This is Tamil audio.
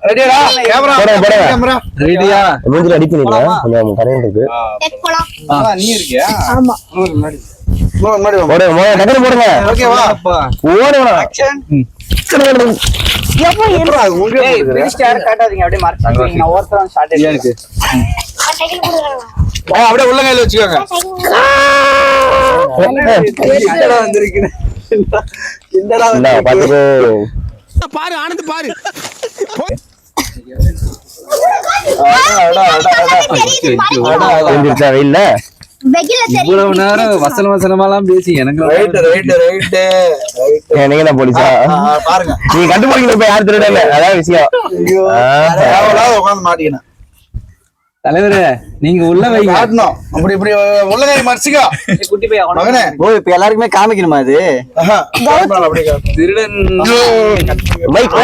ரெடியாடா கேமரா கேமரா ரெடியா மூஞ்சில அடி பண்ணிடல கொஞ்சம் கரெண்ட் இருக்கு நீ இருக்கியா ஆமா முன்னாடி டக்குனு போடுங்க ஓகேவா ஓடுங்க ஆக்சன் எப்போ ஏய் ஃபினிஷ் யார காட்டாதீங்க அப்படியே மார்க் பண்ணுங்க ஓவர்தான் ஸ்டார்ட் இருக்கு சைக்கிள் போடுறாங்க அப்படியே உள்ள கையில வச்சுக்கோங்க என்னடா வந்திருக்கு என்னடா பாத்துக்கோ பாரு ஆனந்த் பாரு இல்ல வெயில்ல இவ்வளவு நேரம் வசனமாலாம் பேசி எனக்கு ரைட் நீங்க தான் போலீஸா பாருங்க நீங்க கண்டுபிடிக்கல இப்ப யாரு திருடல அதான் விஷயம் உட்காந்து மாட்டிக்கணும் தலைவரே நீங்க உள்ள வைங்க காட்டணும் அப்படி இப்படி உள்ள கை மறைச்சிக்கோ குட்டி பையா மகனே ஓ இப்ப எல்லாருக்குமே காமிக்கணுமா அது அப்படியே திருடன் பைக்